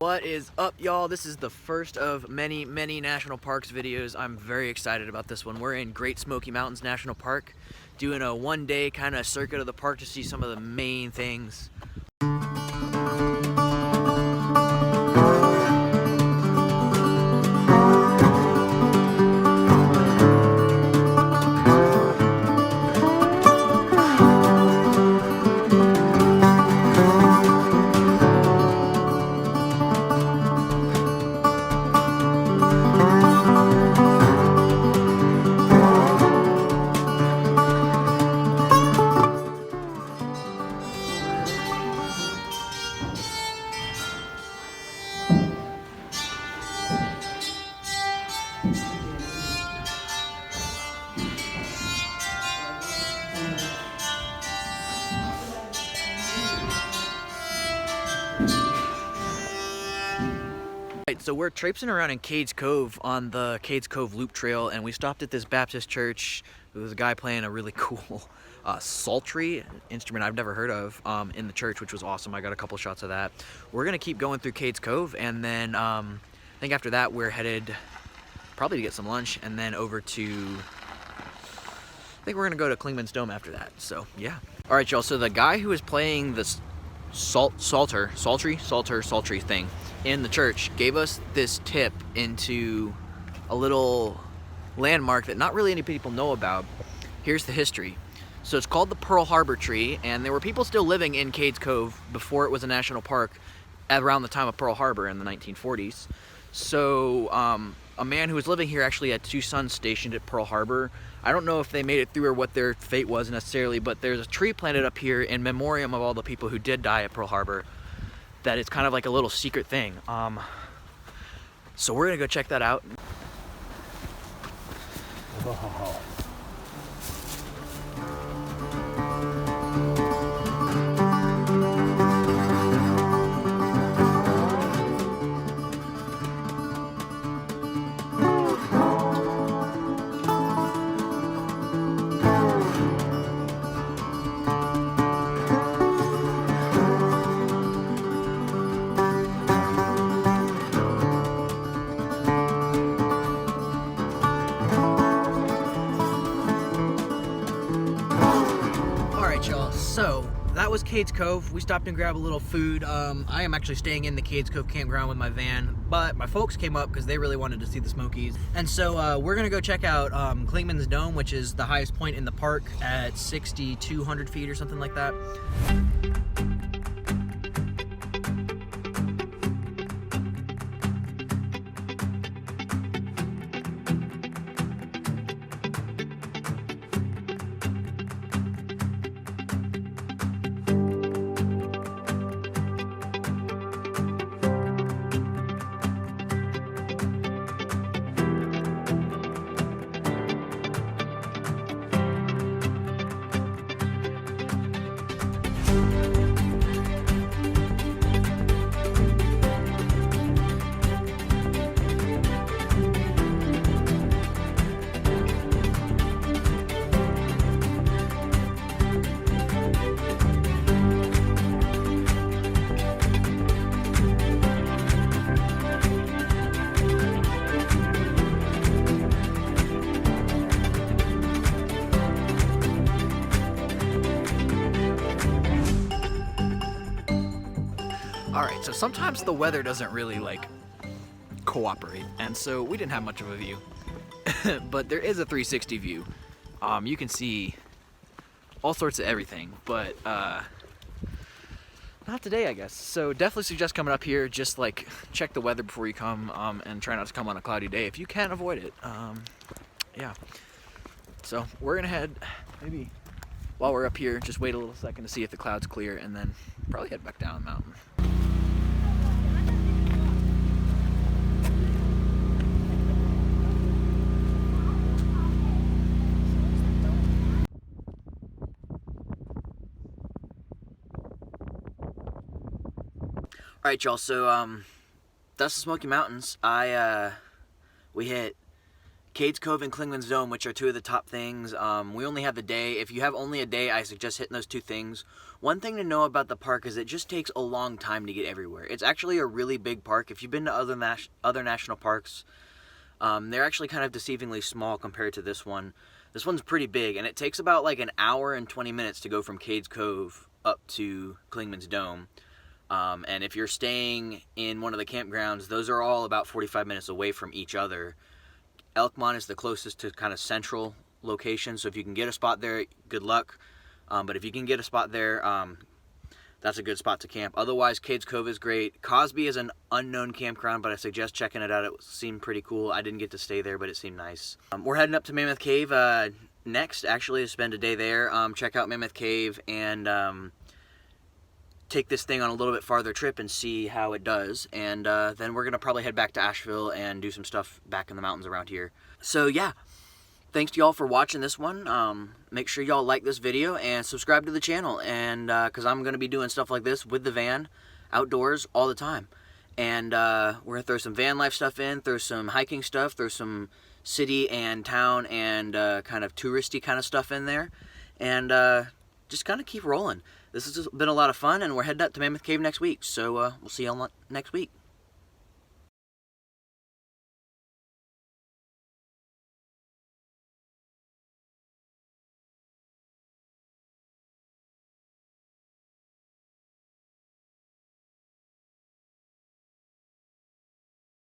What is up, y'all? This is the first of many national parks videos. I'm very excited about this one. We're in Great Smoky Mountains National Park, doing a one-day kind of circuit of the park to see some of the main things. So we're traipsing around in Cades Cove on the Cades Cove Loop Trail, and we stopped at this Baptist church. There was a guy playing a really cool psaltery instrument I've never heard of in the church, which was awesome. I got a couple shots of that. We're gonna keep going through Cades Cove, and then I think after that we're headed probably to get some lunch, and then over to, I think we're gonna go to Clingmans Dome after that. So yeah. All right, y'all. So the guy who was playing this psaltery thing in the church gave us this tip into a little landmark that not really any people know about. Here's the history. So it's called the Pearl Harbor tree, and there were people still living in Cades Cove before it was a national park around the time of Pearl Harbor in the 1940s. So a man who was living here actually had two sons stationed at Pearl Harbor. I don't know if they made it through or what their fate was necessarily, but there's a tree planted up here in memoriam of all the people who did die at Pearl Harbor. That is kind of like a little secret thing. So we're gonna go check that out. Oh. So that was Cades Cove. We stopped and grabbed a little food. I am actually staying in the Cades Cove campground with my van, but my folks came up because they really wanted to see the Smokies. And so we're gonna go check out Clingmans Dome, which is the highest point in the park at 6,200 feet or something like that. Alright, so sometimes the weather doesn't really, like, cooperate, and so we didn't have much of a view. But there is a 360 view. You can see all sorts of everything, but not today, I guess. So definitely suggest coming up here. Just, like, check the weather before you come, and try not to come on a cloudy day if you can avoid it. Yeah. So we're gonna head, maybe while we're up here, just wait a little second to see if the clouds clear, and then probably head back down the mountain. Alright, y'all, so that's the Smoky Mountains. We hit Cades Cove and Clingmans Dome, which are two of the top things. We only have the day. If you have only a day, I suggest hitting those two things. One thing to know about the park is it just takes a long time to get everywhere. It's actually a really big park. If you've been to other national parks, they're actually kind of deceivingly small compared to this one. This one's pretty big, and it takes about like an hour and 20 minutes to go from Cades Cove up to Clingmans Dome. And if you're staying in one of the campgrounds, those are all about 45 minutes away from each other. Elkmont is the closest to kind of central location, so if you can get a spot there, good luck. But if you can get a spot there, that's a good spot to camp. Otherwise, Cades Cove is great. Cosby is an unknown campground, but I suggest checking it out. It seemed pretty cool. I didn't get to stay there, but it seemed nice. We're heading up to Mammoth Cave next, actually, to spend a day there. Check out Mammoth Cave and take this thing on a little bit farther trip and see how it does. And then we're going to probably head back to Asheville and do some stuff back in the mountains around here. So, yeah. Thanks to y'all for watching this one. Make sure y'all like this video and subscribe to the channel, and because I'm going to be doing stuff like this with the van outdoors all the time. And we're going to throw some van life stuff in, throw some hiking stuff, throw some city and town and kind of touristy kind of stuff in there, and just kind of keep rolling. This has been a lot of fun, and we're heading up to Mammoth Cave next week, so we'll see y'all next week.